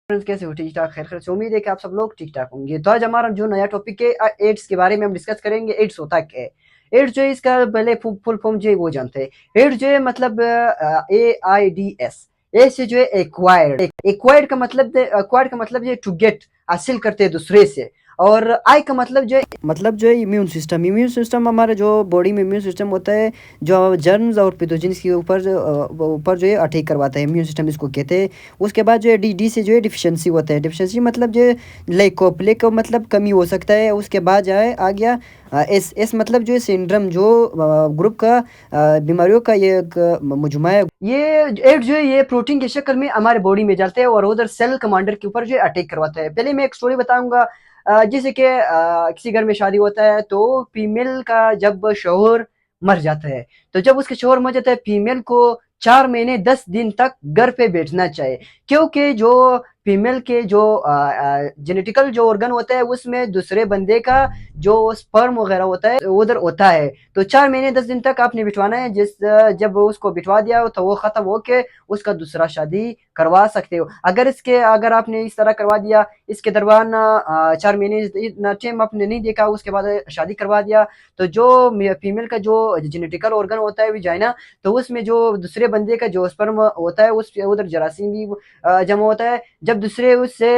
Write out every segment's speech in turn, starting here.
Friends, कैसे हो? ठीक ठाक, खैर खैर से उम्मीद है कि आप सब लोग ठीक ठाक होंगे। तो आज हमारा जो नया टॉपिक है एड्स के बारे में हम डिस्कस करेंगे। एड्स होता क्या है? एड्स जो है इसका पहले फुल फॉर्म जो है वो जानते हैं। एड्स जो है मतलब AIDS। ए से जो है एक्वायर्ड। एक्वायर्ड का मतलब ये टू गेट, हासिल करते हैं दूसरे से। और आई का मतलब जो है इम्यून सिस्टम। इम्यून सिस्टम हमारे जो बॉडी में इम्यून सिस्टम होता है, जो जर्म्स और पैथोजेंस के ऊपर जो है अटैक करवाता है, इम्यून सिस्टम इसको कहते हैं। उसके बाद जो है डी से जो है डिफिशिएंसी होता है। डिफिशिएंसी मतलब जो लेक मतलब कमी हो सकता है। उसके बाद जो है आ गया एस मतलब जो है सिंड्रम, जो ग्रुप का बीमारियों का ये एक मजमुआ है। ये एड्स जो है ये प्रोटीन की शक्ल में हमारे बॉडी में जाते हैं और उधर सेल कमांडर के ऊपर जो है अटैक करवाता है। पहले मैं एक स्टोरी बताऊंगा। जैसे कि किसी घर में शादी होता है तो फीमेल का जब शौहर मर जाता है, तो जब उसके शौहर मर जाता है, फीमेल को 4 महीने 10 दिन तक घर पे बैठना चाहिए। क्योंकि जो फीमेल के जो जेनेटिकल जो ऑर्गन होता है उसमें दूसरे बंदे का जो स्पर्म वगैरह होता है उधर होता है। तो 4 महीने 10 दिन तक आपने बिठवाना है। जब उसको बिठवा दिया तो वो खत्म होके उसका दूसरा शादी करवा सकते हो। अगर आपने इस तरह करवा दिया, इसके दरमियान 4 महीने इतना टाइम आपने नहीं देखा, उसके बाद शादी करवा दिया, तो जो फीमेल का जो जेनेटिकल ऑर्गन होता है विजाइना, तो उसमें जो दूसरे बंदे का जो स्पर्म होता है उस उधर जरासीम भी जमा होता है। जब दूसरे उससे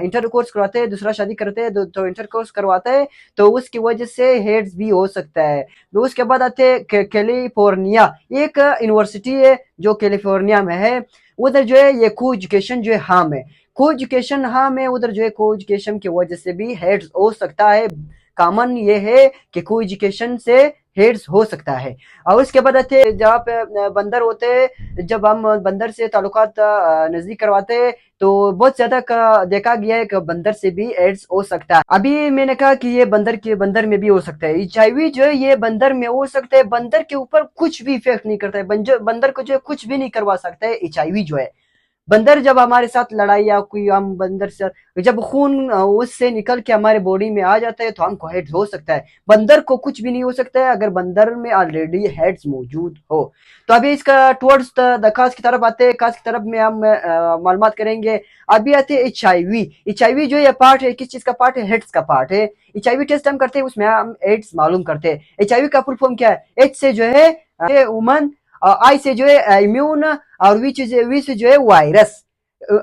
इंटरकोर्स करवाते हैं, दूसरा शादी करते हैं, तो इंटरकोर्स करवाता है, तो उसकी वजह से हेड्स भी हो सकता है। तो उसके बाद आते हैं कैलिफोर्निया। एक यूनिवर्सिटी है जो कैलिफोर्निया में है। उधर जो है ये को एजुकेशन जो है हार्म है। को एजुकेशन हार्म है उधर जो है को एजुकेशन की वजह से भी हेड्स हो सकता है। कॉमन ये है कि को एजुकेशन से हेड्स हो सकता है। और उसके बाद आते जहाँ पे बंदर होते हैं, जब हम बंदर से ताल्लुकात नजदीक करवाते हैं तो बहुत ज्यादा का देखा गया है कि बंदर से भी एड्स हो सकता है। अभी मैंने कहा कि ये बंदर में भी हो सकता है। एचआईवी जो है ये बंदर में हो सकता है। बंदर के ऊपर कुछ भी इफेक्ट नहीं करता है। बंदर को जो है कुछ भी नहीं करवा सकता है एचआईवी जो है। बंदर जब हमारे साथ लड़ाई या कोई हम बंदर से जब खून उससे निकल के हमारे बॉडी में आ जाता है तो हमको हेड्स हो सकता है। बंदर को कुछ भी नहीं हो सकता है अगर बंदर में ऑलरेडी हेड्स मौजूद हो। तो अभी इसका टुवर्ड्स द काज की तरफ आते हैं। काज की तरफ में हम मालूमात करेंगे। अभी आते हैं एचआईवी। एचआईवी जो ये पार्ट है, किस चीज का पार्ट है? हेड्स का पार्ट है। एचआईवी टेस्ट हम करते हैं, उसमें हम एड्स मालूम करते हैं। एचआईवी का फुल फॉर्म क्या है? एच से जो है वुमन, आई से जो है इम्यून, और वी से जो है virus.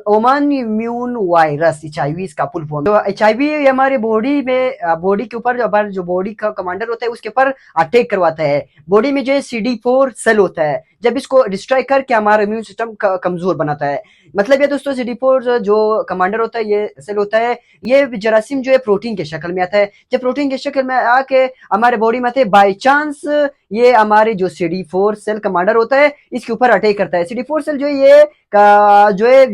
Oman immune virus HIV इसका फुल फॉर्म। तो एचआईवी हमारे बॉडी के ऊपर, जो हमारे जो बॉडी का कमांडर होता है उसके ऊपर अटैक करवाता है। बॉडी में जो है CD4 सेल होता है, जब इसको डिस्ट्रॉय करके हमारा इम्यून सिस्टम कमजोर बनाता है। मतलब ये दोस्तों CD4 जो कमांडर होता है, ये सेल होता है, ये जरासीम जो है प्रोटीन के शक्ल में आता है। जब प्रोटीन के शक्ल में आके हमारे बॉडी में आते हैं, बाई चांस ये हमारे जो CD4 सेल कमांडर होता है इसके ऊपर अटैक करता है। CD4 सेल जो है ये का जो है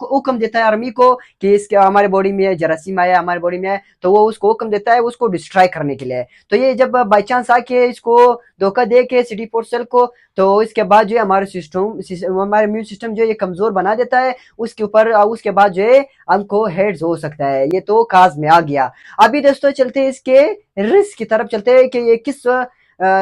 हुक्म देता है आर्मी को कि इसके हमारे बॉडी में जरासीम आया, हमारे बॉडी में आया, तो वो उसको हुक्म देता है उसको डिस्ट्रॉय करने के लिए। तो ये जब बाई चांस आके इसको धोखा दे के CD4 सेल को, तो इसके बाद जो है हमारे इम्यून सिस्टम जो है ये कमजोर बना देता है। उसके बाद जो है हमको हेड्स हो सकता है। ये तो काज में आ गया। अभी दोस्तों चलते हैं इसके रिस्क की तरफ, चलते हैं कि ये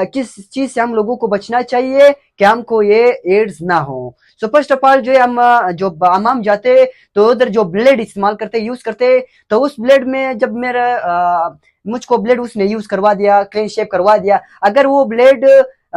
किस चीज से हम लोगों को बचना चाहिए कि हमको ये एड्स ना हो। सो फर्स्ट ऑफ ऑल जो है हम जाते तो उधर जो ब्लेड इस्तेमाल करते यूज करते, तो उस ब्लेड में जब मुझको ब्लेड उसने यूज करवा दिया, क्लीन शेप करवा दिया, अगर वो ब्लेड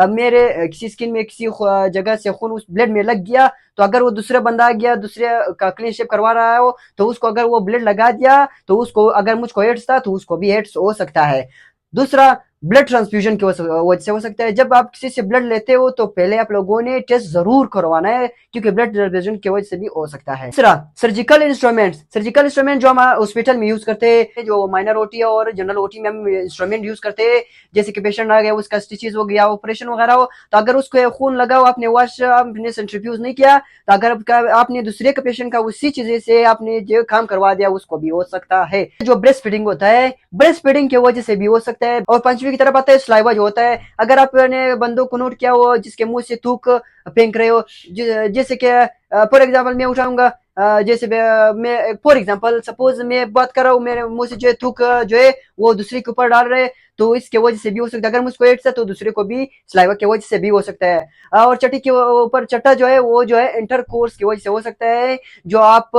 मेरे किसी स्किन में किसी जगह से खून उस ब्लेड में लग गया, तो अगर वो दूसरा बंदा आ गया दूसरे का क्लीन शेप करवा रहा हो, तो उसको अगर वो ब्लेड लगा दिया तो उसको, अगर मुझको एड्स था तो उसको भी एड्स हो सकता है। दूसरा, ब्लड ट्रांसफ्यूजन की वजह से हो सकता है। जब आप किसी से ब्लड लेते हो तो पहले आप लोगों ने टेस्ट जरूर करवाना है, क्योंकि ब्लड ट्रांसफ्यूजन की वजह से भी हो सकता है। तीसरा, सर्जिकल इंस्ट्रूमेंट जो हम हॉस्पिटल में यूज करते हैं, जो माइनर ओटी और जनरल ओटी में हम इंस्ट्रूमेंट यूज करते हैं, जैसे कि पेशेंट आ गया, उसका स्टिचेस हो गया, ऑपरेशन वगैरह हो, तो अगर उसको खून लगा हो, आपने सेंट्रीफ्यूज नहीं किया, तो अगर आपने दूसरे के पेशेंट का उसी चीज से आपने जो काम करवा दिया, उसको भी हो सकता है। जो ब्रेस्ट फीडिंग होता है, ब्रेस्ट फीडिंग की वजह से भी हो सकता है। और पांचवी की तरफ आता है स्लाइवा जो होता है। अगर आपने बंदों को नोट किया हो जिसके मुंह से थूक फेंक रहे हो, जैसे कि फॉर एग्जाम्पल मैं उठाऊंगा, जैसे मैं फॉर एग्जाम्पल सपोज मैं बात कर रहा हूँ, मेरे मुंह से जो है थूक जो है वो दूसरे के ऊपर डाल रहे, तो इसके वजह से भी हो सकता है। अगर मुझको एड्स है तो दूसरे को भी स्लाइवा की वजह से भी हो सकता है। और चट्टी के ऊपर चट्टा जो है वो जो है इंटरकोर्स की वजह से हो सकता है। जो आप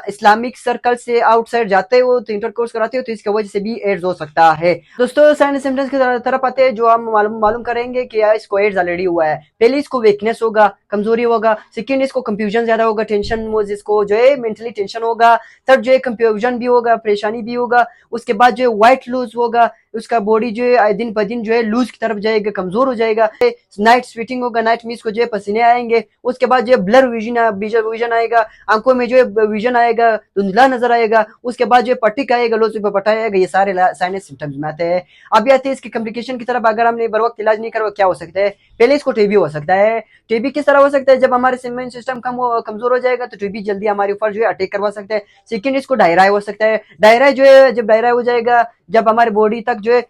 इस्लामिक सर्कल से आउटसाइड जाते हो तो इंटरकोर्स कराते हो तो इसकी वजह से भी एड्स हो सकता है। दोस्तों साइन सिम्टम्स की तरफ आते हैं जो हम मालूम करेंगे कि इसको एड्स ऑलरेडी हुआ है। पहले इसको वीकनेस होगा, कमजोरी होगा। सेकेंड इसको कंफ्यूजन ज्यादा होगा, टेंशन, जिसको जो है मेंटली टेंशन होगा। थर्ड जो है कंफ्यूजन भी होगा, परेशानी भी होगा। उसके बाद जो है वाइट लूज होगा, उसका बॉडी जो है दिन ब दिन जो है लूज की तरफ जाएगा, कमजोर हो जाएगा। नाइट स्वेटिंग होगा, नाइट में इसको जो है पसीने आएंगे। उसके बाद जो है ब्लर विजन आएगा, आंखों में जो है विजन आएगा, धुंधला नजर आएगा। उसके बाद जो है पटिक आएगा, लोज पटा आएगा। ये सारे साइनस सिम्टम्स में आते हैं। अभी आते हैं इसकी कम्प्लिकेशन की तरफ। अगर हमने बर वक्त इलाज नहीं करा क्या हो सकता है? पहले इसको टीबी हो सकता है। टीबी किस तरह हो सकता है? जब हमारे इम्यून सिस्टम कमजोर हो जाएगा तो टीबी जल्दी हमारे ऊपर जो है अटैक करवा सकता है। सेकेंड इसको डायरिया हो सकता है। डायरिया जो है, जब डायरिया हो जाएगा, जब हमारे बॉडी तक जो है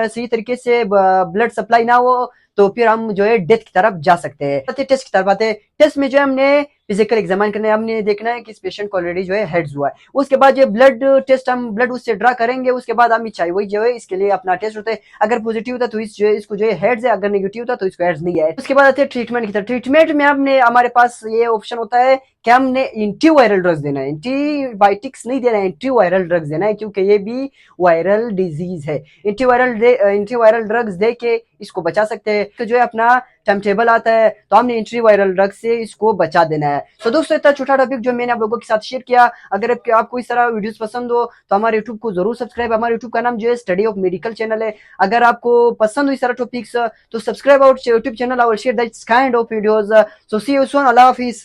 सही तरीके से ब्लड सप्लाई ना हो तो फिर हम जो है डेथ की तरफ जा सकते हैं। टेस्ट की तरफ आते हैं। टेस्ट में जो है हमने फिजिकल एग्जामिन करना है, हमने देखना है कि इस पेशेंट को ऑलरेडी जो है हेड्स हुआ है। उसके बाद जो ब्लड टेस्ट, हम ब्लड उससे ड्रा करेंगे। उसके बाद हम चाहिए जो है इसके लिए अपना टेस्ट होता है। अगर पॉजिटिव होता तो इसको जो है हेड्स है, अगर नेगेटिव होता तो इसको हेड्स नहीं है। उसके बाद आते हैं ट्रीटमेंट की तरफ। ट्रीटमेंट में हमने हमारे पास ये ऑप्शन होता है कि हमने एंटीवायरल ड्रग्स देना है। एंटीबायोटिक्स नहीं देना है, एंटीवायरल ड्रग्स देना है, क्योंकि ये भी वायरल डिजीज है। एंटीवायरल ड्रग्स दे के इसको बचा सकते हैं। तो जो है अपना टाइम टेबल आता है तो हमने एंटीवायरल ड्रग से इसको बचा देना है। तो दोस्तों इतना छोटा टॉपिक जो मैंने आप लोगों के साथ शेयर किया। अगर आपको इस तरह वीडियोस पसंद हो तो हमारे यूट्यूब को जरूर सब्सक्राइब। हमारे यूट्यूब का नाम जो है स्टडी ऑफ मेडिकल चैनल है। अगर आपको पसंद हो इस तरह टॉपिक्स तो सब्सक्राइब आवर यूट्यूब चैनल और share that kind of videos. So see you soon. Allah Hafiz.